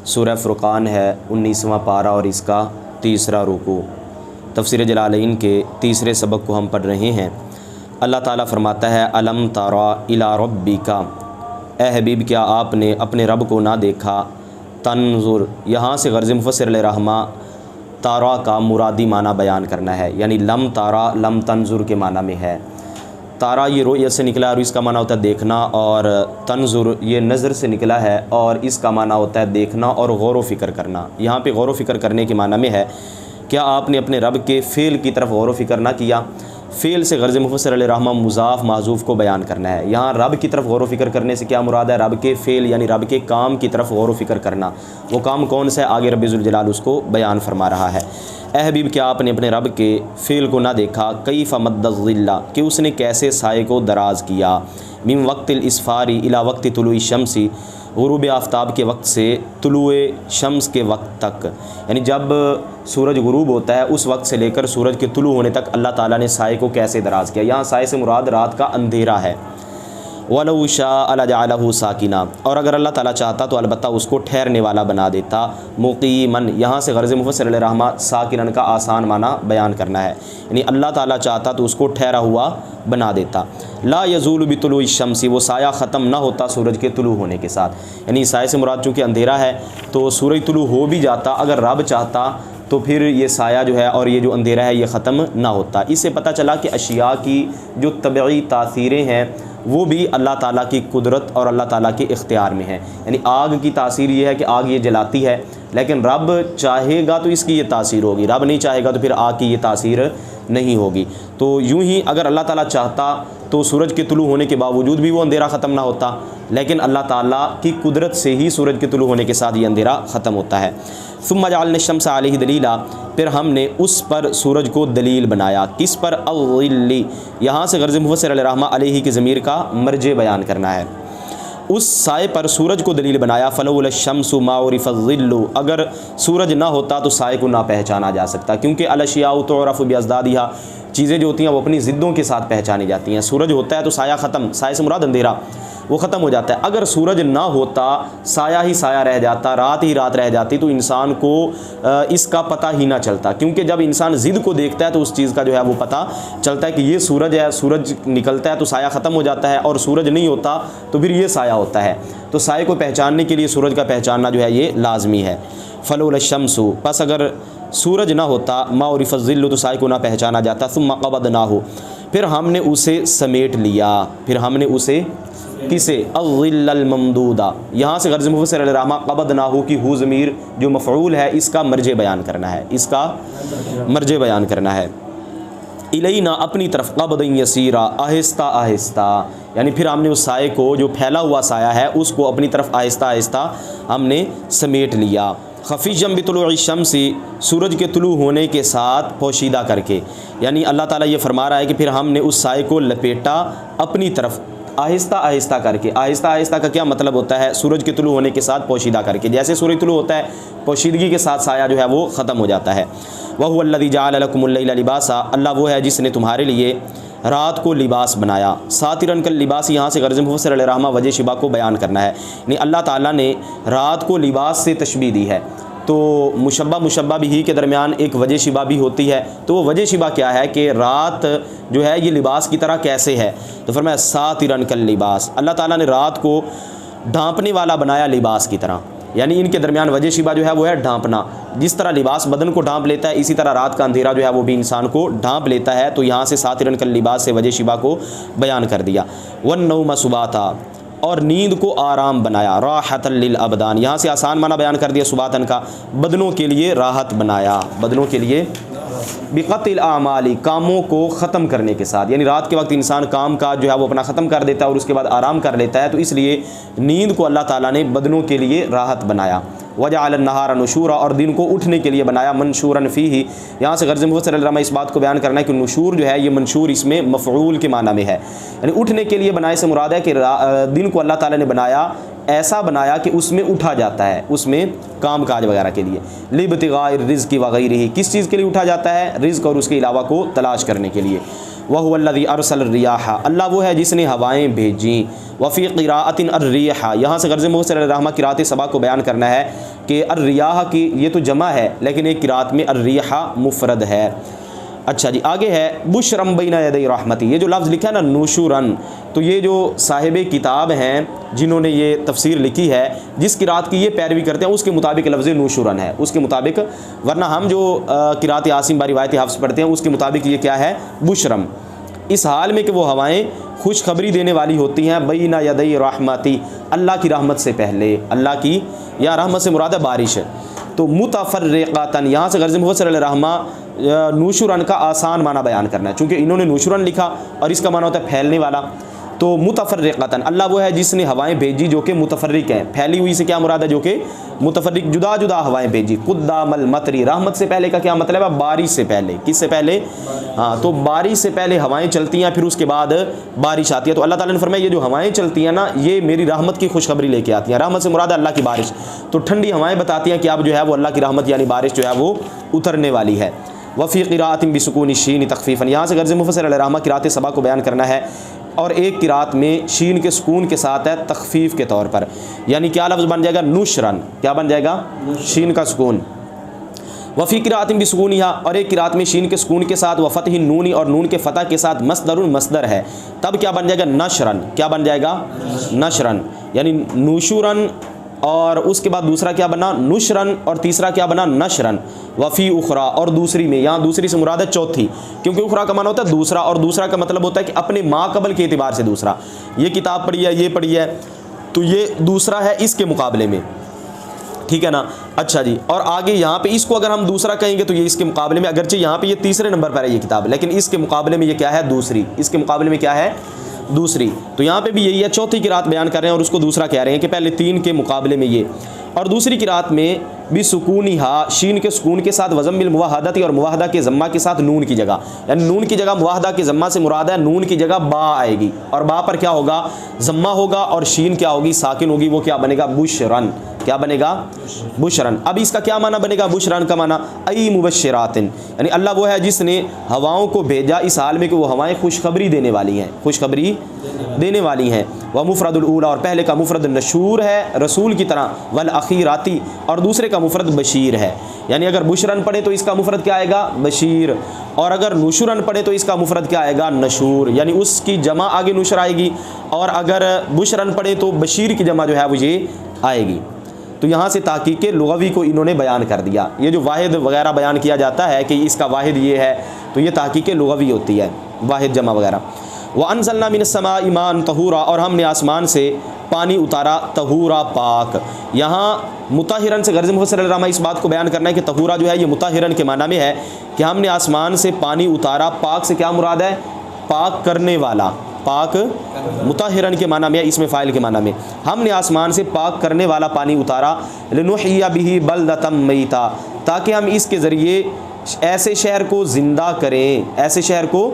सूरह फ़ुरक़ान है 19वां पारा और इसका 3रा रुकू। तफ़सीर जलालैन के 3रे सबक को हम पढ़ रहे हैं। अल्लाह ताला फरमाता है अलम तरा इला रब्बिका, ए हबीब क्या आपने अपने रब को ना देखा। तंजुर यहाँ से गर्ज़ मुफ़स्सिर रहमा तारा का मुरादी माना बयान करना है, यानी लम तारा लम तंजुर के माना में है। तारा ये रोयत से निकला और इसका माना होता है देखना, और तंजुर ये नज़र से निकला है और इसका माना होता है देखना और गौर व फ़िक्र करना। यहाँ पे गौर व फ़िक्र करने के माना में है क्या आपने अपने रब के फ़ेल की तरफ गौर व फ़िक्र ना किया। फ़ेल से गर्ज़ मुफ़स्सिर रहमा मुज़ाफ़ माज़ूफ़ को बयान करना है। यहाँ रब की तरफ गौर व फ़िक्र करने से क्या मुराद है, रब के फ़ेल यानी रब के काम की तरफ गौर व फ़िक्र करना। वो काम कौन सा है, आगे रब्बी ज़ुल जलाल उसको बयान फरमा रहा है। ए हबीब क्या आपने अपने रब के फ़ेल को ना देखा। कैफ़ मद्दज़िल्ला कि उसने कैसे साए को दराज़ किया। मिन वक्तिल इसफ़ारी इला वक्ति तुलुई शम्सी, गुरूब आफ्ताब के वक्त से तुलुए शम्स के वक्त तक, यानी जब सूरज गुरूब होता है उस वक्त से लेकर सूरज के तुलू होने तक अल्लाह ताला ने साए को कैसे दराज़ किया। यहाँ साए से मुराद रात का अंधेरा है। वलौ शाअ लजअलहु साकिना, और अगर अल्लाह ताला चाहता तो अलबत्ता उसको ठहरने वाला बना देता। मुक़ीमन यहाँ से गर्ज़ मुफ़स्सिर रहमा साकिनन का आसान माना बयान करना है, यानी अल्लाह ताला चाहता तो उसको ठहरा हुआ बना देता। ला यज़ूलु बितुलुई शम्सी, वो साया ख़त्म ना होता सूरज के तुलू होने के साथ, यानी साए से मुराद चूँकि अंधेरा है तो सूरज तुलू हो भी जाता अगर रब चाहता तो फिर ये साया जो है और ये जो अंधेरा है ये ख़त्म ना होता। इससे पता चला कि अशिया की जो तबई तासीरें हैं वो भी अल्लाह ताला की कुदरत और अल्लाह ताला के इख्तियार में है। यानी आग की तासीर ये है कि आग ये जलाती है, लेकिन रब चाहेगा तो इसकी ये तासीर होगी, रब नहीं चाहेगा तो फिर आग की ये तासीर नहीं होगी। तो यूँ ही अगर अल्लाह ताला चाहता तो सूरज के तुलू होने के बावजूद भी वो अंधेरा ख़त्म ना होता, लेकिन अल्लाह ताला की कुदरत से ही सूरज के तुलू होने के साथ ये अंधेरा ख़त्म होता है। सुम्मा जअलना शम्स अलैहि दलीला, फिर हमने उस पर सूरज को दलील बनाया। किस पर, अज़िल्ली, यहाँ से गर्ज़ मुफ़स्सिर रहमा अलैहि की ज़मीर का मर्जे बयान करना है। उस साए पर सूरज को दलील बनाया। फ़लौला शम्सु मा उरिफ़ ज़िल्लु, अगर सूरज ना होता तो साए को ना पहचाना जा सकता, क्योंकि अल-अशियाउ तुअरफ़ु बिअज़दादिहा, चीज़ें जो होती हैं वो अपनी ज़िद्दों के साथ पहचानी जाती हैं। सूरज होता है तो साया ख़त्म, साए से मुराद अंधेरा, वो ख़त्म हो जाता है। अगर सूरज ना होता साया ही साया रह जाता, रात ही रात रह जाती, तो इंसान को इसका पता ही ना चलता, क्योंकि जब इंसान ज़िद को देखता है तो उस चीज़ का जो है वो पता चलता है कि ये सूरज है। सूरज निकलता है तो साया ख़त्म हो जाता है, और सूरज नहीं होता तो फिर ये साया होता है। तो साए को पहचानने के लिए सूरज का पहचानना जो है ये लाजमी है। फ़लौला शम्सु, बस अगर सूरज ना होता, मा उरिफ़ ज़िल्लु, तो साए को ना पहचाना जाता। सुम्मा क़बदनाहु, फिर हमने उसे समेट लिया। फिर हमने उसे किसे, अज़िल्लल ममदूदा, यहाँ से गर्ज़ मुफ़स्सिर रहमा क़बदनाहु की हु ज़मीर जो मफ़ऊल है इसका मर्जे बयान करना है, इसका मर्जे बयान करना है। इलैना, अपनी तरफ, क़बदन यसीरा, आहिस्ता आहिस्ता, यानी फिर हमने उस साए को जो फैला हुआ साया है उसको अपनी तरफ आहिस्ता आहिस्ता हमने समेट लिया। ख़फ़ीजम बितुलूइ शम्सी, सूरज के तुलू होने के साथ पोशीदा करके, यानी अल्लाह ताला ये फरमा रहा है कि फिर हमने उस साए को लपेटा अपनी तरफ आहिस्ता आहिस्ता करके। आहिस्ता आहिस्ता का क्या मतलब होता है, सूरज के तुलू होने के साथ पोशीदा करके। जैसे सूरज तुलू होता है पोशीदगी के साथ साया जो है वो ख़त्म हो जाता है। वहुवल्लज़ी जअल लकुमुल लैला लिबासा, अल्लाह वो है जिसने तुम्हारे लिए रात को लिबास बनाया। सातिरन कल लिबास, यहाँ से गर्ज़ मुफ़स्सिर रहमा वजह शिबा को बयान करना है, यानी अल्लाह ताला ने रात को लिबास से तशबीह दी है। तो मुशब्बा बिही के दरमियान एक वजह शिबा भी होती है। तो वो वजह शिबा क्या है कि रात जो है ये लिबास की तरह कैसे है, तो फरमाया सातिरन कल लिबास, अल्लाह ताला ने रात को ढांपने वाला बनाया लिबास की तरह, यानी इनके दरमियान वजह शिबा जो है वो है ढांपना। जिस तरह लिबास बदन को ढांप लेता है इसी तरह रात का अंधेरा जो है वो भी इंसान को ढांप लेता है। तो यहाँ से सातिरन कल लिबास से वजह शिबा को बयान कर दिया। वन्नौम सुबाता, और नींद को आराम बनाया। राहतल लिल अबदान, यहाँ से आसान माना बयान कर दिया सुबातन का, बदनों के लिए राहत बनाया, बदनों के लिए। बिक़तिल आमाली, कामों को ख़त्म करने के साथ, यानी रात के वक्त इंसान काम काज जो है वो अपना ख़त्म कर देता है और उसके बाद आराम कर लेता है, तो इसलिए नींद को अल्लाह ताला ने बदनों के लिए राहत बनाया। वजअल नहारा नुशूरा, और दिन को उठने के लिए बनाया। मनशूरन फ़ीही, यहाँ से गर्ज़ मुफ़स्सिर रहमा इस बात को बयान करना है कि नुशूर जो है ये मंशूर इसमें मफ़ऊल के माना में है, यानी उठने के लिए बनाए से मुराद है कि दिन को अल्लाह ताला ने बनाया, ऐसा बनाया कि उसमें उठा जाता है, उसमें काम काज वगैरह के लिए। लिब्तिगाइ रिज़्क़ि वग़ैरिही, किस चीज़ के लिए उठा जाता है, रिज़्क़ और उसके अलावा को तलाश करने के लिए। वहुवल्लज़ी अरसल रियाह, अल्लाह वो है जिसने हवाएँ भेजी। वफ़ी क़िराअतिन अर्रियाह, यहाँ से गर्ज़ मुफ़स्सिर रहमा क़िराअत सबा को बयान करना है। कि अर्रियाह की ये तो जमा है, लेकिन एक किरात में अर्रिहा मुफरद है। अच्छा जी, आगे है बुशरम बैना यदै रहमती, ये जो लफ्ज़ लिखा है ना नुशुरन, तो ये जो साहिब किताब हैं जिन्होंने ये तफसीर लिखी है, जिस किरात की ये पैरवी करते हैं उसके मुताबिक लफ्ज़ नुशुरन है, उसके मुताबिक, वरना हम जो किरात आसिम बा रिवायत हफ्स पढ़ते हैं उसके मुताबिक ये क्या है, बुशरम, इस हाल में कि वो हवाएं खुशखबरी देने वाली होती हैं बैना यदै रहमती, अल्लाह की रहमत से पहले, अल्लाह की, या रहमत से मुराद है बारिश। तो मुतफर्रिक़तन, यहाँ से गर्ज़ मुफ़स्सिर अलैहिर्रहमा नूशुरन का आसान माना बयान करना है, चूँकि इन्होंने नूशुरन लिखा और इसका माना होता है फैलने वाला। तो मुतफर्रिक़तन, अल्लाह वो है जिसने हवाएं भेजी जो कि मुतफर्रिक हैं, फैली हुई से क्या मुराद है, जो कि मुतफर्रिक, जुदा जुदा हवाएं भेजी। कुद्दामल मतरी, रहमत से पहले का क्या मतलब है, बारिश से पहले, किससे पहले, हाँ, तो बारिश से पहले हवाएं चलती हैं, फिर उसके बाद बारिश आती है। तो अल्लाह ताला ने फरमाया ये जो हवाएं चलती हैं ना, ये मेरी रहमत की खुशखबरी लेके आती हैं। रहमत से मुराद है अल्लाह की बारिश, तो ठंडी हवाएं बताती हैं कि अब जो है वो अल्लाह की रहमत यानी बारिश जो है वो उतरने वाली है। वफ़ी क़िराअतिन बिसुकूनि शीन तख़फ़ीफ़न, यहाँ से गर्ज़ मुफ़स्सिर अलैहिर्रहमा किरात सबा को बयान करना है, और एक किरात में शीन के सुकून के साथ है तख़फ़ीफ़ के तौर पर, यानी क्या लफ्ज़ बन जाएगा, नुशरन, क्या बन जाएगा, शीन का सुकून। वफ़ी किरातिन बिसुकूनिहा, और एक किरात में शीन के सुकून के साथ वफ़तही नूनी, और नून के फ़तह के साथ मसदरुन, मसदर है, तब क्या बन जाएगा, नशरन, क्या बन जाएगा, नशरन, यानी नुशुरन, और उसके बाद दूसरा क्या बना, नुशरन, और तीसरा क्या बना, नशरन। वफ़ी उखरा, और दूसरी में, यहाँ दूसरी से मुराद है चौथी, क्योंकि उखरा का माना होता है दूसरा, और दूसरा का मतलब होता है कि अपने माक़बल के एतबार से दूसरा, ये किताब पढ़ी है, ये पढ़ी है, तो ये दूसरा है इसके मुकाबले में, ठीक है ना। अच्छा जी, और आगे यहाँ पे इसको अगर हम दूसरा कहेंगे तो ये इसके मुकाबले में, अगरचे यहाँ पे ये तीसरे नंबर पर है ये किताब, लेकिन इसके मुकाबले में ये क्या है, दूसरी, इसके मुकाबले में क्या है, दूसरी। तो यहाँ पे भी यही है, चौथी किरात बयान कर रहे हैं और उसको दूसरा कह रहे हैं कि पहले तीन के मुकाबले में ये। और दूसरी किरात में भी सुकूनिहा, शीन के सुकून के साथ वज़म्मिल मुवाहदती, और मुवाहदा के ज़म्मा के साथ नून की जगह, यानी नून की जगह मुवाहदा के ज़म्मा से मुराद है, नून की जगह बा आएगी, और बा पर क्या होगा, ज़म्मा होगा, और शीन क्या होगी, साकिन होगी, वो क्या बनेगा, बुशरन, क्या बनेगा, बुशरन। अब इसका क्या माना बनेगा, बुशरन का माना आई मुबश्शिरातिन, यानी अल्लाह वो है जिसने हवाओं को भेजा इस हाल में कि वो हवाएं खुशखबरी देने वाली हैं, खुशखबरी देने वाली हैं। वह मुफरदुल ऊला, और पहले का मुफरद नशूर है रसूल की तरह, वल अखीराती, और दूसरे का मुफरद बशीर है, यानी अगर बुशरन पढ़े तो इसका मुफरद क्या आएगा, बशीर, और अगर नुशुरन पढ़े तो इसका मुफरद क्या आएगा, नशूर, यानी उसकी जमा आगे नुशर आएगी, और अगर बुशरन पढ़े तो बशीर की जमा जो है वो ये आएगी। तो यहाँ से ताक़ीक़ लुग़वी को इन्होंने बयान कर दिया। ये जो वाहिद वगैरह बयान किया जाता है कि इसका वाहिद ये है, तो ये ताक़ीक़ लुग़वी होती है, वाहिद जमा वगैरह। व अनज़लना मिनस समाई माअन तहूरा, और हमने आसमान से पानी उतारा तहूरा, पाक। यहाँ मुताहिरन से गर्ज़ मुफ़स्सिर अलैहिर्रहमा इस बात को बयान करना है कि तहूरा जो है ये मुताहिरन के माना में है कि हमने आसमान से पानी उतारा, पाक से क्या मुराद है, पाक करने वाला, पाक मुताहिरन के माना में, इसमें फ़ाइल के माना में, हमने आसमान से पाक करने वाला पानी उतारा, लिनुहय्या बिही बलदतम मैता, ताकि हम इसके ज़रिए ऐसे शहर को ज़िंदा करें, ऐसे शहर को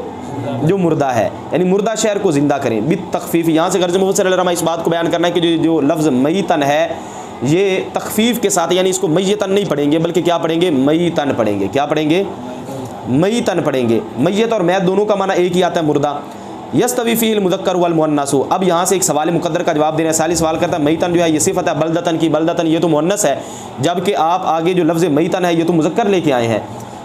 जो मुर्दा है, यानी मुर्दा शहर को ज़िंदा करें, बित तख़फ़ीफ़। यहाँ से गर्ज़ मुफ़स्सिर अलैहिर्रहमा इस बात को बयान करना है कि जो लफ्ज़ मैतन है ये तख़फ़ीफ़ के साथ, यानी इसको मैतन नहीं पढ़ेंगे बल्कि क्या पढ़ेंगे, मैतन पढ़ेंगे, क्या पढ़ेंगे, मैतन पढ़ेंगे। मैत और मैत दोनों का माना एक ही आता है, मुर्दा। यस्तवी फ़ीहिल मुज़क्कर वल मुअन्नसु, अब यहाँ से एक सवाल मुक़द्दर का जवाब देना है। साली सवाल करता है मैतन जो है ये सिफ़त है बलदतन की, बलदतन ये तो मुअन्नस है, जबकि आप आगे जो लफ्ज़ मैतन है ये तो मुज़क्कर लेके आए हैं।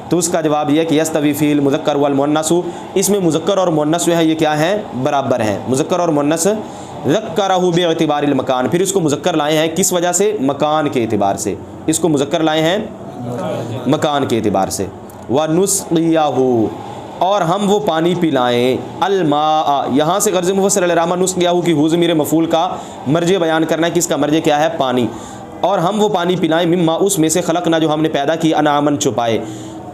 तो उसका जवाब यह है कि यस्तवी फ़ीहिल मुज़क्कर वल मुअन्नसु, इसमें मुज़क्कर और मुअन्नस जो है ये क्या है, बराबर हैं, मुज़क्कर और मुअन्नस। ज़क्करहु बिइतिबारिल मकान, फिर इसको मुज़क्कर लाए हैं किस वजह से, मकान के एतबार से, इसको मुज़क्कर लाए हैं मकान के एतबार से। व नुस्क़ियाहु, और हम वो पानी पिलाएँ, अलमा, यहाँ से गर्ज़ मुफ़स्सिर अलैहिर्रहमा नुस्क़ियाहु की हु ज़मीर मफ़ूल का मर्जे बयान करना है, किसका मर्जे क्या है, पानी। और हम वो पानी पिलाएँ, मिम्मा, उसमें से, खलक़ना जो हमने पैदा की, अनामन छुपाए,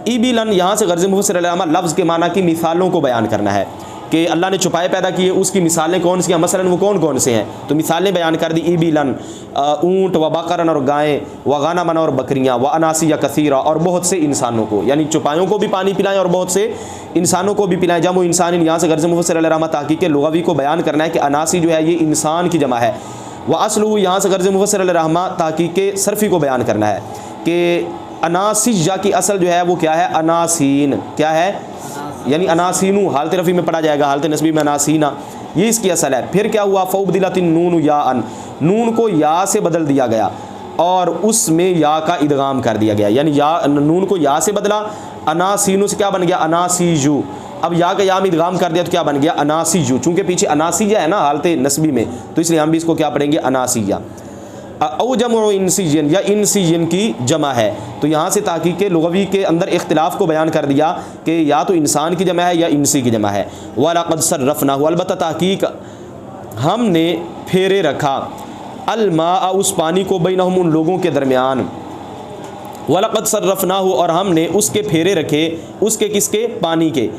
इबिलन, यहाँ से गर्ज़ मुफ़स्सिर अलैहिर्रहमा लफ्ज़ के माना की मिसालों को बयान करना है कि अल्लाह ने छुपाए पैदा किए, उसकी मिसालें कौन सी हैं, मसलन वो कौन कौन से हैं, तो मिसालें बयान कर दी, इबिलन ऊँट, व बकरन और गायें, व गानमन और बकरियाँ, व अनासिया कसीरा, और बहुत से इंसानों को, यानी चौपायों को भी पानी पिलाएं और बहुत से इंसानों को भी पिलाएं। जमो इंसान, यहाँ से गर्ज़ मुफ़स्सिर अलैहिर्रहमा ताक़ीक़ लुग़वी को बयान करना है कि अनासी जो है ये इंसान की जमा है। व अस्लु, यहाँ से गर्ज़ मुफ़स्सिर अलैहिर्रहमा ताक़ीक़ सरफ़ी को बयान करना है कि अनासिजा की असल जो है वो क्या है, अनासीन, क्या है, यानी अनासीनू, हालत रफ़ी में पढ़ा जाएगा, हालत नस्बी में अनासीना, ये इसकी असल है। फिर क्या हुआ, फ़उबदिलतिन नून या अन, नून को या से बदल दिया गया, और उसमें या का इदगाम कर दिया गया, यानी या नून को या से बदला, अनासीनु से क्या बन गया अनासीजू। अब या का या में इदगाम कर दिया तो क्या बन गया अनासीजू। चूंकि पीछे अनासीजा है ना हालत नस्बी में, तो इसलिए हम भी इसको क्या पढ़ेंगे अनासीजा। औ जमउ इंसियन या इंसियन की जमा है, तो यहाँ से ताकीद के लुग़वी के अंदर इख्तिलाफ को बयान कर दिया कि या तो इंसान की जमा है या इंसी की जमा है। वलक़द सर्रफ़नाहु, अलबत्ता ताकीक हमने फेरे रखा, अलमा उस पानी को बैनहुम उन लोगों के दरमियान, वलक़द सर्रफ़नाहु और हमने उसके फेरे रखे, उसके किसके पानी के,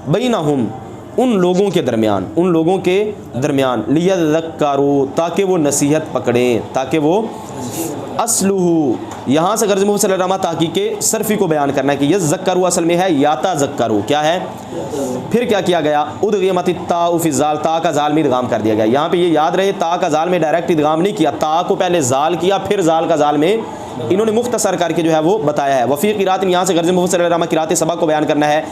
बैनहुम उन लोगों के दरमियान, उन लोगों के दरमियान, लियज़क्करू ताकि वो नसीहत पकड़ें, ताकि वो असलुहु यहाँ से गर्ज़ मुफ़स्सिर रहमा ताकी के सरफ़ी को बयान करना है कि यज़क्करू असल में है याता ज़क्करू, क्या है, फिर क्या किया गया उद्ग़िमत ताउ फ़ी ज़ाल, ता का ज़ाल में इदगाम कर दिया गया। यहाँ पे ये याद रहे ता का ज़ाल में डायरेक्ट इदगाम नहीं किया, ता को पहले ज़ाल किया फिर ज़ाल का ज़ाल में इन्होंने मुख्तसर करके जो है वो बताया है। वफ़ी क़िरात यहाँ से गर्ज़ मुफ़स्सिर रहमा क़िरात सबक को बयान करना है।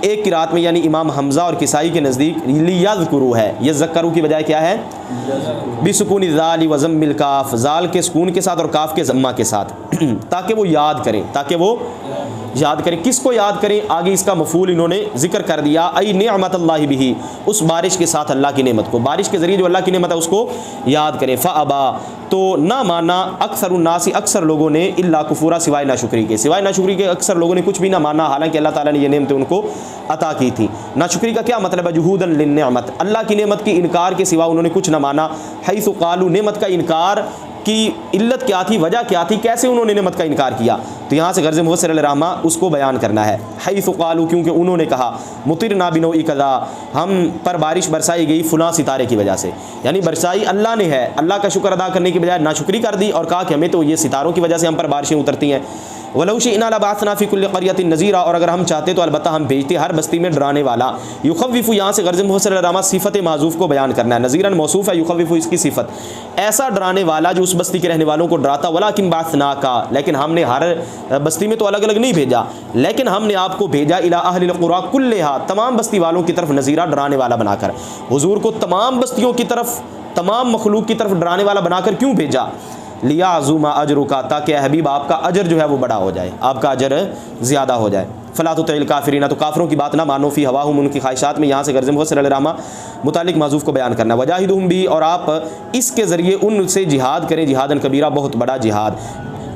एक क़िरात में यानी इमाम हमज़ा और किसाई के नज़दीक लियज़्कुरू है, यज़्करू की बजाय क्या है बिसुकून ज़ाल व ज़म्मिल काफ़, ज़ाल के सुकून के साथ और काफ़ के ज़म्मा के साथ, ताकि वो याद करें, ताकि वो याद करें। किसको याद करें, आगे इसका मफूल इन्होंने ज़िक्र कर दिया, आई निअमतल्लाहि बिही, उस बारिश के साथ अल्लाह की नेमत को, बारिश के ज़रिए जो अल्लाह की नेमत है उसको याद करें। फ़अबा तो ना माना अक्सरुन्नासी, अक्सर लोगों ने, इल्ला कुफूरा सिवाय नाशुक्री के, सिवाय नाशुक्री के अक्सर लोगों ने कुछ भी ना माना, हालांकि अल्लाह ताला ने ये नेमतें उनको अता की थी। नाशुक्री का क्या मतलब है, जुहूदन लिन्निअमत, अल्लाह की नेमत की इनकार के सिवा उन्होंने कुछ ना माना। हैसु क़ालू, नेमत का इनकार की इल्लत क्या थी, वजह क्या थी, कैसे उन्होंने नेमत का इनकार किया, तो यहाँ से गर्ज़ मुफ़स्सिर रहमा उसको बयान करना है। हैसु क़ालू, क्योंकि उन्होंने कहा मुतिरना बिनौइ कज़ा, हम पर बारिश बरसाई गई फ़ुलां सितारे की वजह से, यानी बरसाई अल्लाह ने है, अल्लाह का शुक्र अदा करने की बजाय नाशुक्री कर दी और कहा कि हमें तो ये सितारों की वजह से हम पर बारिशें उतरती हैं। वलौ शिअना लबअसना फ़ी कुल्लि क़रयतिन नज़ीरा, और अगर हम चाहते तो अलबत्ता हम भेजते हर बस्ती में डराने वाला। युख़व्विफ़ु, यहाँ से गर्ज़ मुफ़स्सिर रहमा सिफ़त माज़ूफ़ को बयान करना है, नज़ीरन मौसूफ़ है, युख़व्विफ़ु इसकी सिफ़त, ऐसा डराने वाला जो उस बस्ती के रहने वालों को डराता। वलाकिन बअसनाका, लेकिन हमने हर बस्ती में तो अलग अलग नहीं भेजा, लेकिन हमने आपको भेजा इला अहलिल क़ुरा कुल्लिहा, तमाम बस्ती वालों की तरफ नज़ीरा डराने वाला बनाकर। हुज़ूर को तमाम बस्तियों की तरफ, तमाम मखलूक की तरफ डराने वाला बनाकर क्यों भेजा, लिया अज़ुमा अजरुका, ताकि हबीब आपका अजर जो है वो बड़ा हो जाए, आपका अजर ज़्यादा हो जाए। फ़ला तुतिल काफ़िरीन, तो काफ़िरों की बात ना मानो, फ़ी हवाहुम, उनकी ख्वाहिशात में, यहाँ से गर्ज़ मुफ़स्सिर रहमा मुतालिक माज़ूफ़ को बयान करना। वजाहिदुहुम भी, और आप इसके ज़रिए उनसे जिहाद करें, जिहादन कबीरा, बहुत बड़ा जिहाद।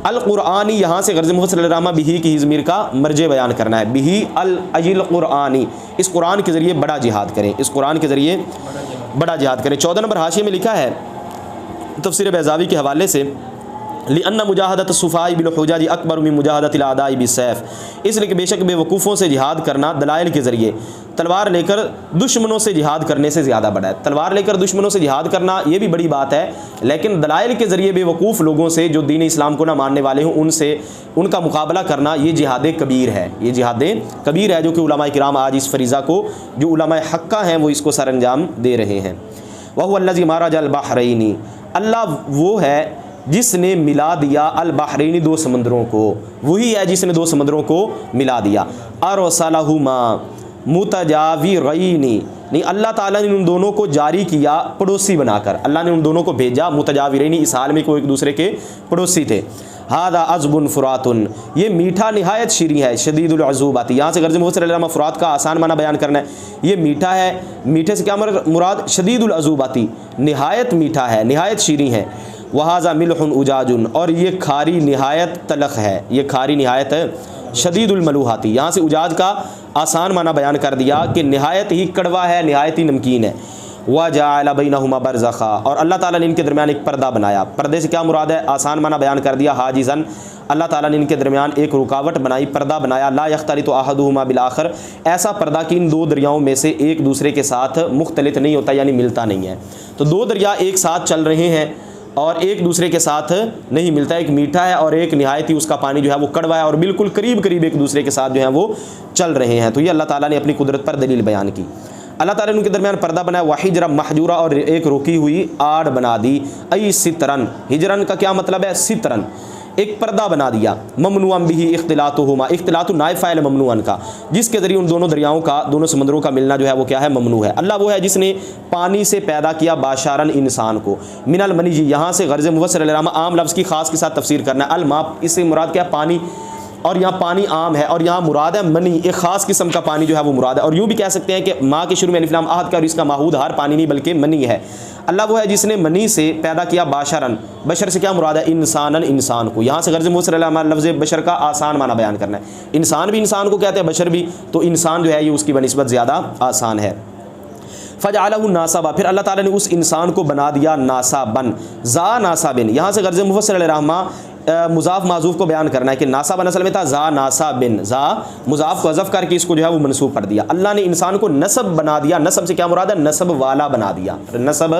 अल क़ुरआनी, यहाँ से गर्ज़ मुफ़स्सिर रहमा बिही की ज़मीर का मर्जे बयान करना है, बिही अल अजिल क़ुरआनी, इस कुरान के ज़रिए बड़ा जिहाद करें, इस कुरान के ज़रिए बड़ा जिहाद करें। 14 नंबर हाशिए में लिखा है तफ़सीर बैज़ावी के हवाले से, लिअन्ना मुजाहदत सुफ़ाई बिलहुजाज अकबर मिन मुजाहदतिल आदाई बिस्सैफ, इसलिए कि बेशक बेवकूफ़ों से जिहाद करना दलाइल के ज़रिए तलवार लेकर दुश्मनों से जिहाद करने से ज़्यादा बड़ा है। तलवार लेकर दुश्मनों से जिहाद करना ये भी बड़ी बात है, लेकिन दलाइल के ज़रिए बेवकूफ़ लोगों से, जो दीन इस्लाम को ना मानने वाले हों, उनसे उनका मुकाबला करना, ये जिहाद कबीर है, ये जिहाद कबीर है, जो कि उलमाए किराम आज इस फरीज़ा को, जो उलमाए हक्का हैं, वो इसको सर अंजाम दे रहे हैं। वहुवल्लज़ी मरजल बहरैनी, अल्लाह वो है जिसने मिला दिया अल बहरैनी, दो समंदरों को, वही है जिसने दो समंदरों को मिला दिया। अरसलहुमा मुतजाविरैनी, नहीं, अल्लाह ताला ने उन दोनों को जारी किया पड़ोसी बनाकर, अल्लाह ने उन दोनों को भेजा मुतजाविरैनी, इस हाल में कोई एक दूसरे के पड़ोसी थे। हादा अज़बुन फ़ुरातुन, ये मीठा निहायत शीरी है, शदीदुल अज़ूबाती, यहाँ से गर्ज़ मुफ़स्सिर रहमा फ़ुरात का आसान माना बयान करना है, ये मीठा है, मीठे से क्या मुराद, शदीदुल अज़ूबाती, निहायत मीठा है, निहायत शीरी है। वहाज़ा मिल्हुन उजाजुन, और ये खारी निहायत तलख़ है, ये खारी निहायत शदीदुल मलूहाती, यहाँ से उजाज का आसान माना बयान कर दिया कि निहायत ही कड़वा है, निहायत ही नमकीन है। वजअल बैनहुमा बरज़खा, और अल्लाह ताला ने इनके दरमियान एक पर्दा बनाया, पर्दे से क्या मुराद है, आसान माना बयान कर दिया, हाजिज़न, अल्लाह ताला ने इनके दरमियान एक रुकावट बनाई, पर्दा बनाया। ला यख्तलितु अहदुहुमा बिल आखर, ऐसा पर्दा कि इन दो दरियाओं में से एक दूसरे के साथ मुख्तलित नहीं होता, यानी मिलता नहीं है। तो दो दरिया एक साथ चल रहे हैं और एक दूसरे के साथ नहीं मिलता, एक मीठा है और एक निहायत ही उसका पानी जो है वो कड़वा है, और बिल्कुल करीब करीब एक दूसरे के साथ जो है वो चल रहे हैं। तो ये अल्लाह ताला ने अपनी कुदरत पर दलील बयान की। अल्लाह ताला ने उनके दरमियान पर्दा बनाया, वहिजरा महजूरा, और एक रुकी हुई आड़ बना दी। आई सितरन, हिजरन का क्या मतलब है, सितरन, एक पर्दा बना दिया, ममनुअन बिही इख्तिलातुहुमा, इख्तिलातु नाइब फ़ाइल ममनुअन का, जिसके ज़रिए उन दोनों दरियाओं का, दोनों समंदरों का मिलना जो है वो क्या है, ममनू है। अल्लाह वो है जिसने पानी से पैदा किया बाशारन इंसान को, मिनल मनी जी, यहाँ से गर्ज़ मुफस्सिर आम लफ्ज़ की ख़ास के साथ तफसीर करना है। अल माँ, इससे मुराद क्या, पानी, और यहाँ पानी आम है, और यहाँ मुराद है मनी, एक ख़ास किस्म का पानी जो है वो मुराद है। और यूँ भी कह सकते हैं कि माँ के शुरू में अलिफ लाम आहद का, और इसका माहूद हर पानी नहीं बल्कि मनी है। अल्लाह वो है जिसने मनी से पैदा किया बाशरन, बशर से क्या मुराद है, इंसानन, इंसान को। यहाँ से गर्ज़ मुफस्सिर लफ्ज़ बशर का आसान माना बयान करना है। इंसान भी इंसान को कहते हैं, बशर भी, तो इंसान जो है ये उसकी बनिस्बत ज़्यादा आसान है। फ़जअलहु नासबा, फिर अल्लाह ताला ने उस इंसान को बना दिया नासाबन, ज़ा नासाबिन। यहाँ से गर्ज़ मुफस्सिर रहमा मुज़ाफ़ माज़ूफ़ को बयान करना है कि नासाबन असल में था ज़ा नासाबिन, ज़ा मुज़ाफ़ को हज़फ़ करके इसको जो है वो मनसूब कर दिया। अल्लाह ने इंसान को नसब बना दिया, नसब से क्या मुराद है, नसब वाला बना दिया, नसब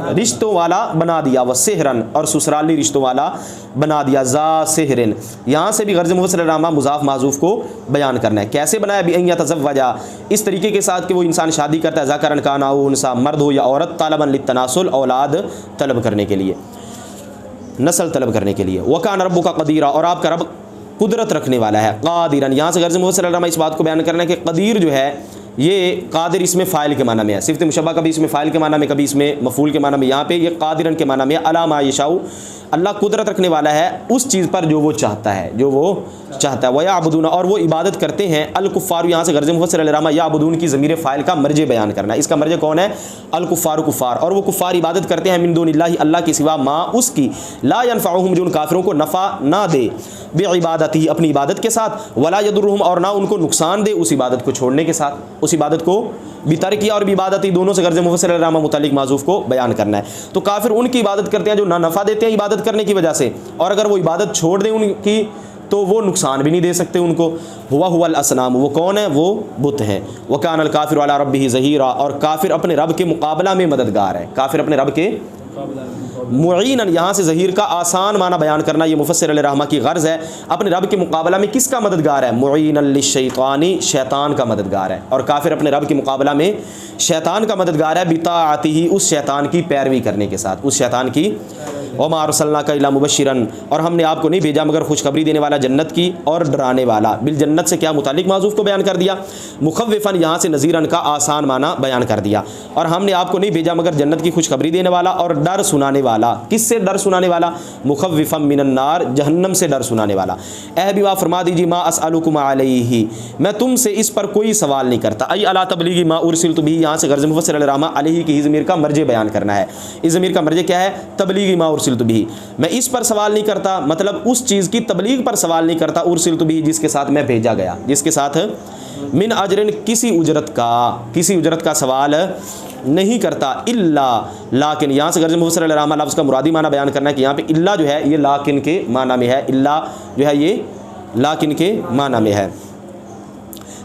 रिश्तों वाला बना दिया, व सेहरन, और ससुराली रिश्तों वाला बना दिया, ज़ा सेहरिन। यहाँ से भी गर्ज़ मुफस्सिर रहमा मुज़ाफ़ माज़ूफ़ को बयान करना है। कैसे बनाया, भी अन यतज़व्वजा, इस तरीके के साथ कि वो इंसान शादी करता है, ज़करन काना औ उन्सा, मर्द हो या औरत, तलबन लित्तनासुल, औलाद तलब करने के लिए, नस्ल तलब करने के लिए। वकान रब्बुका क़दीरा, और आपका रब कुदरत रखने वाला है। क़ादिरन, यहाँ से गर्ज़ मुफस्सिर रहमा इस बात को बयान करना है कि क़दीर जो है ये कादिर इसमें फ़ाइल के माना में है, सिफ़त मुशब्बा कभी इसमें फ़ाइल के माना में, कभी इसमें मफ़ूल के माना में। यहाँ पे ये कादिरन के माना में, अला मा यशाउ, अल्लाह कुदरत रखने वाला है उस चीज़ पर जो वो चाहता है, जो वो चाहता है। वयाबुदून, और वो इबादत करते हैं, अल कुफ़ार, यहाँ से गर्ज़ मुफस्सिर रहमा याबुदून की ज़मीर फ़ाइल का मर्ज बयान करना है। इसका मर्ज कौन है, अल कुफ़ार, कुफ़ार, और वो कुफ़ार इबादत करते हैं मिन दूनिल्लाहि, अल्लाह के सिवा, माँ उसकी, ला यनफ़अहुम, जो उन काफिरों को नफ़ा ना दे, बेइबादती, अपनी इबादत के साथ, वला यदुर्रुहुम, और ना उनको नुकसान दे उस इबादत को छोड़ने के साथ, उस इबादत को बितर किया और इबादती दोनों से गर्ज़ मुफस्सिर रहमा मुतालिक माज़ूफ़ को बयान करना है। तो काफिर उनकी इबादत करते हैं जो ना नफ़ा देते हैं इबादत करने की वजह से, और अगर वो इबादत छोड़ दें उनकी तो वो नुकसान भी नहीं दे सकते उनको। हुवल असनाम, वो कौन है, वो बुत हैं। वकान अल काफिर अला रब्बिही ज़हीरा, और काफिर अपने रब के मुकाबला में मददगार है, काफिर अपने रब के मुईनन, यहाँ से ज़हीर का आसान माना बयान करना ये मुफस्सिर रहमा की गर्ज़ है। अपने रब के मुकाबला में किसका मददगार है, मुईनन लिश्शैतानी, शैतान का मददगार है। और काफिर अपने रब के मुकाबला में शैतान का मददगार है, बिताअतिही, उस शैतान की पैरवी करने के साथ, उस शैतान की। वमा अरसलनाका इल्ला मुबश्शिरन, और हमने आपको नहीं भेजा मगर खुशखबरी देने वाला जन्नत की और डराने वाला। बिल जन्नत से क्या मुतालिक माज़ूफ़ को बयान कर दिया, मुखव्विफ़न, यहाँ से नज़ीरन का आसान माना बयान कर दिया। और हमने आपको नहीं भेजा मगर जन्नत की खुशखबरी देने वाला और डर सुनाने वाला। किससे डर सुनाने वाला, मुखव्विफ़म मिनन नार, जहन्नम से डर सुनाने वाला। ऐ हबीबा फरमा दीजिए, मा असअलुकुम अलैहि, मैं तुमसे इस पर कोई सवाल नहीं करता। अई अला तबलीगी मा उरसिलतु बिही, यहाँ से गर्ज़ मुफस्सिर रहमा अलैहि की ज़मीर का मर्ज बयान करना है। इस ज़मीर का मर्ज क्या है, तबलीगी मा उरसिलतु बिही, मैं इस पर सवाल नहीं करता, मतलब उस चीज़ की तबलीग पर सवाल नहीं करता, उरसिलतु बिही, जिसके साथ मैं भेजा गया, जिसके साथ, मिन अजरिन, किसी उजरत का सवाल नहीं करता, इल्ला, लाकिन, यहाँ से गर्ज़ मुफस्सिर रहमा लफ्ज़ का मुरादी माना बयान करना है कि यहाँ पे इल्ला जो है ये लाकिन के माना में है, इल्ला जो है ये लाकिन के माना में है।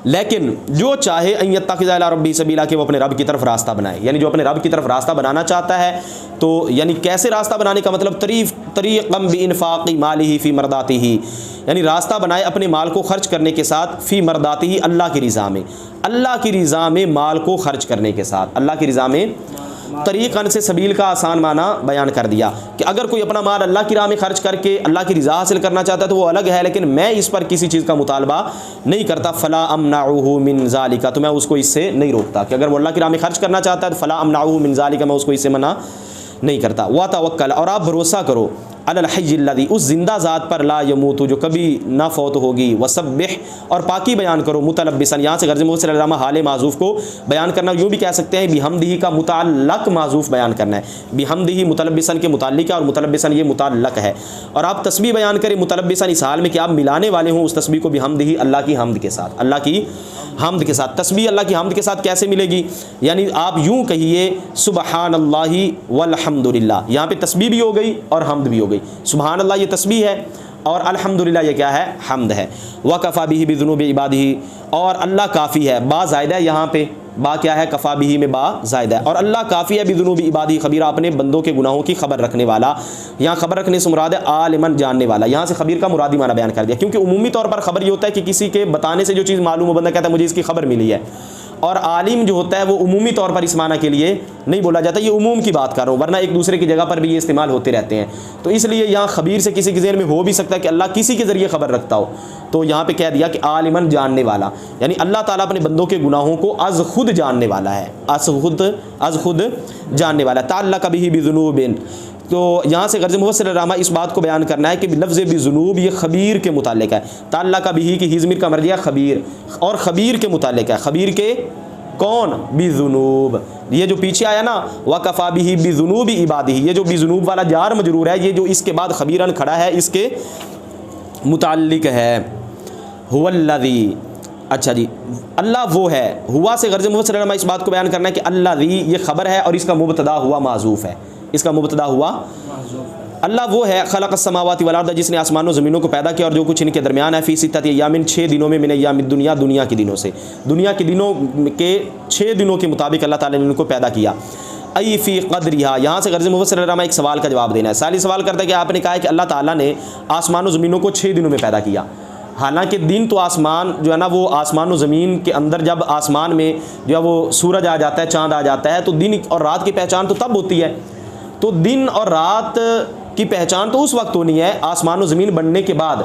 लेकिन जो चाहे अन यत्तखिज़ इला रब्बी सबीला, कि वो अपने रब की तरफ रास्ता बनाए, यानी जो अपने रब की तरफ रास्ता बनाना चाहता है, तो यानी कैसे रास्ता बनाने का मतलब, तरीक़म बिइन्फ़ाक़ि मालिही फ़ी मरदातिही, यानी रास्ता बनाए अपने माल को खर्च करने के साथ, फ़ी मरदातिही, अल्लाह की रज़ा में, अल्लाह की रज़ा में माल को खर्च करने के साथ, अल्लाह की रज़ा में। तरीक़न से सबील का आसान माना बयान कर दिया कि अगर कोई अपना माल अल्लाह की राह में खर्च करके अल्लाह की रज़ा हासिल करना चाहता है तो वो अलग है, लेकिन मैं इस पर किसी चीज़ का मुतालबा नहीं करता। फ़ला अमनाउहु मिन ज़ालिका, तो मैं उसको इससे नहीं रोकता कि अगर वो अल्लाह की राह में खर्च करना चाहता है तो फ़ला अमनाउहु मिन ज़ालिका, मैं उसको इससे मना नहीं करता। व तवक्कल, और आप भरोसा करो, अलल हय्यिल्लज़ी, उस जिंदा ज़ात पर, ला यमूतु, जो कभी ना फौत होगी, वसब्बिह, और पाकी बयान करो, मुतलब्बिसन, यहाँ से गर्ज़ मुफस्सिर रहमा हाल माज़ूफ़ को बयान करना, यूँ भी कह सकते हैं बिहम्दिही का मुताल्लक़ माज़ूफ़ बयान करना है। बिहम्दिही मुतलब्बिसन के मुताल्लिक़ है और मुतलब्बिसन ये मुताल्लक़ है। और आप तस्बीह बयान करें मुतलब्बिसन इस हाल में कि आप मिलाने वाले हों उस तस्बीह को बिहम्दिही, अल्लाह की हमद के साथ, अल्लाह की हमद के साथ। तस्बीह अल्लाह की हमद के साथ कैसे मिलेगी, यानी आप यूँ कहिए सुबहानल्लाहि वल्हम्दुलिल्लाह, यहाँ पे तस्बीह भी हो गई और हमद भी हो गई। सुबहान अल्लाह ये तस्बीह है और अल्हम्दुलिल्लाह ये क्या है, हमद है। वकफ़ा बिही बिज़ुनूबि इबादिही, और अल्लाह काफ़ी है, बा ज़ायदा है यहाँ पे, बा क्या है, कफ़ा बिही में बा ज़ायदा है, और अल्लाह काफ़ी है बिज़ुनूबि इबादिही खबीरा, अपने बंदों के गुनाहों की खबर रखने वाला। यहाँ खबर रखने से मुराद है आलिमन, जानने वाला। यहाँ से खबीर का मुरादी माना बयान कर दिया, क्योंकि उमूमी तौर पर खबर ये होता है कि किसी के बताने से जो चीज़ मालूम हो, बंदा कहता है मुझे इसकी खबर मिली है। और आलिम जो होता है वो उमूमी तौर पर इस माना के लिए नहीं बोला जाता, ये उमूम की बात कर रहा हूँ, वरना एक दूसरे की जगह पर भी ये इस्तेमाल होते रहते हैं। तो इसलिए यहाँ खबीर से किसी के ज़हन में हो भी सकता है कि अल्लाह किसी के ज़रिए ख़बर रखता हो, तो यहाँ पे कह दिया कि आलिमन जानने वाला, यानी अल्लाह ताला अपने बंदों के गुनाहों को अज़ खुद जानने वाला है, अज़ खुद जानने वाला है। ताल्लक़ बिही बिज़ुनूबिन, तो यहाँ से गर्ज़ मुफ़स्सिर रहमा इस बात को बयान करना है कि लफ्ज़ बिज़ुनूब ये ख़बीर के मुतालिक है। ताल्लक़ बिही की हिज़्मिर का मर्जिया ख़बीर, और ख़बीर के मुतालिक है। ख़बीर के कौन? बिज़ुनूब, ये जो पीछे आया ना वकफ़ा बिही बिज़ुनूबि इबादिही, ये जो बिज़ुनूब वाला जार मजरूर है, ये जो इसके बाद ख़बीरन खड़ा है इसके मुताल्लिक है। हुवल्लज़ी, अच्छा जी, अल्लाह वो है। हुआ से गर्ज़ मुफ़स्सिर रहमा इस बात को बयान करना है कि अल्लज़ी ये ख़बर है और इसका मुब्तदा हुआ माज़ूफ़ है, इसका मुब्तदा हुआ अल्लाह वो है। खलक़स समावाति वल अर्द, जिसने आसमानों ज़मीनों को पैदा किया और जो कुछ इनके दरमियान है। फ़ी सित्तति अय्यामिन, 6 दिनों में, मिन अय्यामिद दुनिया, दुनिया के दिनों से, दुनिया के दिनों के 6 दिनों के मुताबिक अल्लाह ताला ने इनको पैदा किया। अई फ़ी क़द्रिहा, यहाँ से गर्ज़ मुफ़स्सिर रहमा एक सवाल का जवाब देना है। साली सवाल करता है कि आपने कहा है कि अल्लाह ताला ने आसमानों ज़मीनों को 6 दिनों में पैदा किया, हालांकि दिन तो आसमान जो है ना वो आसमान और ज़मीन के अंदर, जब आसमान में जो है वो सूरज आ जाता है, चाँद आ जाता है, तो दिन और रात की पहचान तो तब होती है। तो दिन और रात की पहचान तो उस वक्त होनी है आसमान और ज़मीन बनने के बाद।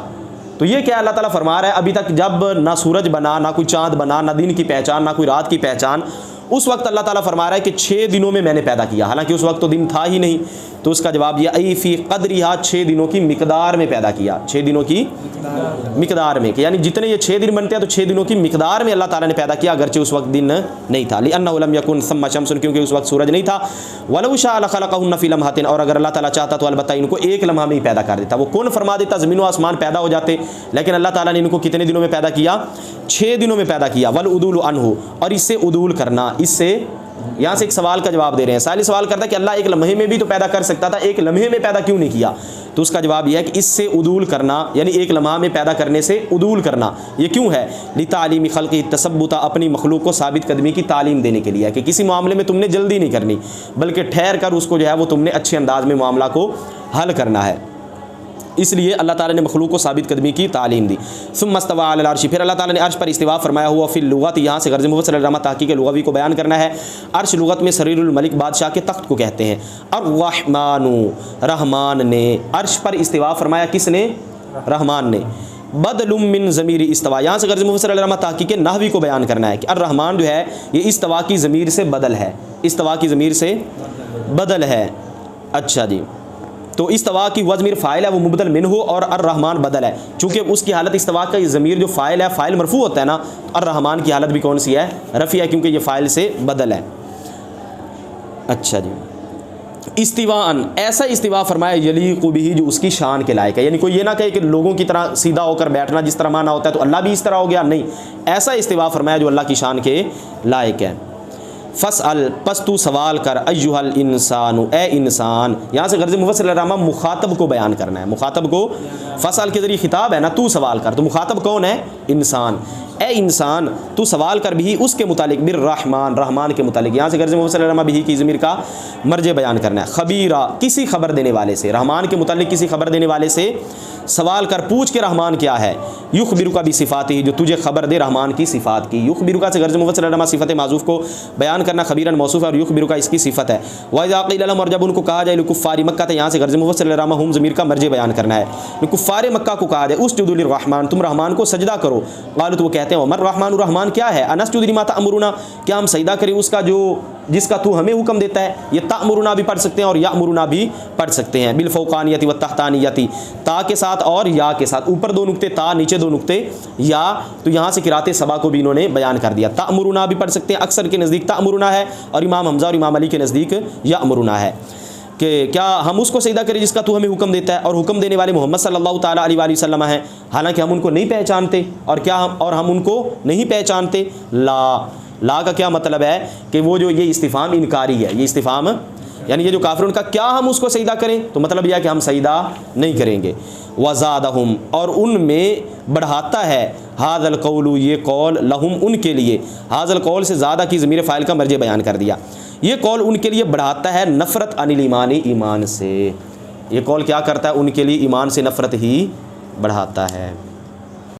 तो ये क्या अल्लाह ताला फरमा रहा है, अभी तक जब ना सूरज बना, ना कोई चाँद बना, ना दिन की पहचान, ना कोई रात की पहचान, उस वक्त अल्लाह ताला फरमा रहा है कि 6 दिनों में मैंने पैदा किया, हालांकि उस वक्त तो दिन था ही नहीं। तो उसका जवाब यह आई फ़ी क़द्रिहा, 6 दिनों की मिक़दार में पैदा किया, 6 दिनों की मिक़दार में, यानी जितने ये 6 दिन बनते हैं तो 6 दिनों की मिक़दार में अल्लाह ताला ने पैदा किया, अगरचे उस वक्त दिन नहीं था। लिअन्नहु लम यकुन सम्मा शम्सुन, क्योंकि उस वक्त सूरज नहीं था। वलौ शाअ लख़लक़हुन्न फ़ी लम्हतिन, और अगर अल्लाह ताला चाहता तो अलबत्ता इनको एक लम्हा में ही पैदा कर देता, वो कौन फरमा देता, ज़मीन व आसमान पैदा हो जाते। लेकिन अल्लाह ताला ने इनको कितने दिनों में पैदा किया? 6 दिनों में पैदा किया। वल उदूल अनहु, और इससे उदूल करना, इससे यहाँ से एक सवाल का जवाब दे रहे हैं। साली सवाल करता है कि अल्लाह एक लम्हे में भी तो पैदा कर सकता था, एक लम्हे में पैदा क्यों नहीं किया? तो उसका जवाब यह है कि इससे उदूल करना, यानी एक लम्हा में पैदा करने से उदूल करना, ये क्यों है? लितालीमी खल्क़ी तसब्बुता, अपनी मखलूक को साबित कदमी की तालीम देने के लिए है कि किसी मामले में तुमने जल्दी नहीं करनी, बल्कि ठहर कर उसको जो है वो तुमने अच्छे अंदाज में मामला को हल करना है। इसलिए अल्लाह ताला ने मखलूक को साबित कदमी की तालीम दी। सुम्मा इस्तवा अलल अर्श, फिर अल्लाह ताला ने अर्श पर इस्तिवा फरमाया हुआ। फिर लुगत, यहाँ से गर्ज़ मुफ़स्सिर रहमा तहक़ीक़ लुग़वी को बयान करना है। अर्श लुगत में सरीरुल मलिक, बादशाह के तख्त को कहते हैं। अर्रहमानु, रहमान ने अर्श पर इस्तिवा फरमाया, किसने? रहमान ने। बदलुम मिन ज़मीर इस्तवा, यहाँ से गर्ज़ मुफ़स्सिर रहमा तहक़ीक़ नहवी को बयान करना है कि अर्रहमान जो है ये इस्तवा की ज़मीर से बदल है, इस्तवा की ज़मीर से बदल है। अच्छा जी, तो इस्तवा की वज़मीर फ़ाइल है, वो मुबदल मिन हो, और अर्रहमान बदल है। चूँकि उसकी हालत इस्तवा का ज़मीर जो फ़ाइल है, फ़ाइल मरफ़ू होता है ना, अर्रहमान की हालत भी कौन सी है? रफ़ी है, क्योंकि ये फ़ाइल से बदल है। अच्छा जी, इस्तिवाअन, ऐसा इस्तिवा फरमाया यलीक़ु बिही, जो उसकी शान के लायक है। यानी कोई ये ना कहे कि लोगों की तरह सीधा होकर बैठना जिस तरह माना होता है तो अल्लाह भी इस तरह हो गया, नहीं, ऐसा इस्तिवा फरमाया जो अल्लाह की शान के लायक है। फ़स्अल, पस तू सवाल कर, अय्युहल इंसानु, ए इंसान, यहाँ से गर्ज़ मुफ़स्सिर रहमा मुखातब को बयान करना है। मुखातब को फ़स्अल के ज़रिए खिताब है ना, तू सवाल कर, तो मुखातब कौन है? इंसान। ए इंसान, तू सवाल कर भी उसके मुतालिक, बिर रहमान, रहमान के मुतालिक। यहाँ से गर्ज़ मुफ़स्सिर रहमा भी की ज़मीर का मर्ज बयान करना है। ख़बीरा, किसी खबर देने वाले से, रहमान के मुतालिक किसी खबर देने वाले से सवाल कर, पूछ के रहमान क्या है। युखबिरुका भी सिफ़ात ही, जो तुझे खबर दे रहमान की सिफ़ात की। युखबिरुका से गर्ज़ मुफ़स्सिर रहमा सिफ़त माज़ूफ़ को बयान करना, खबीरन मौसूफ़ है, और युखबिरुका इसकी सिफ़त है। वइज़ा क़ील लहुम, और जब उनको कहा जाए लिकुफ़्फ़ारि मक्का, तो यहाँ से गर्ज़ मुफ़स्सिर रहमा हुम ज़मीर का मर्ज बयान करना है। कुफ़्फ़ारे मक्का को कहा जाए उसजुदू लिर्रहमान, तुम रहमान को सजदा करो। क़ालू, तो वो कहते हैं मर रहमान, रहमान क्या है? अनस्जुदु लिमा तअमुरुना, क्या हम सजदा करें उसका जो जिसका तू हमें हुक्म देता है। ये तअमुरुना भी पढ़ सकते हैं और यामुरुना भी पढ़ सकते हैं। बिल फ़ौक़ानियति व तहतानियति, ता के साथ और या के साथ, ऊपर 2 नुक्ते ता, नीचे 2 नुक्ते या। तो यहाँ से किराते सबा को भी इन्होंने बयान कर दिया। तअमुरुना भी पढ़ सकते हैं, अक्सर के नज़दीक तअमुरुना है, और इमाम हमज़ा और इमाम अली के नज़दीक यामुरुना है कि क्या हम उसको सजदा करें जिसका तू हमें हुक्म देता है। और हुक्म देने वाले मोहम्मद सल्लल्लाहु ताला अलैहि वसल्लम हैं, हालांकि हम उनको नहीं पहचानते। और क्या हम उनको नहीं पहचानते। ला का क्या मतलब है कि वो जो ये इस्तिफ़ाम इनकारी है, ये इस्तिफ़ाम यानी ये जो काफिर उनका, क्या हम उसको सजदा करें, तो मतलब यह है कि हम सजदा नहीं करेंगे। वज़ादहुम, और उनमें बढ़ाता है, हाज़ल कौलु, ये कौल, लहुम, उनके लिए। हाज़ल कौल से ज़्यादा की ज़मीर फ़ाइल का मर्ज बयान कर दिया। ये कौल उनके लिए बढ़ाता है नफ़रत अनिल ईमानी, ईमान से। ये कौल क्या करता है? उनके लिए ईमान से नफ़रत ही बढ़ाता है।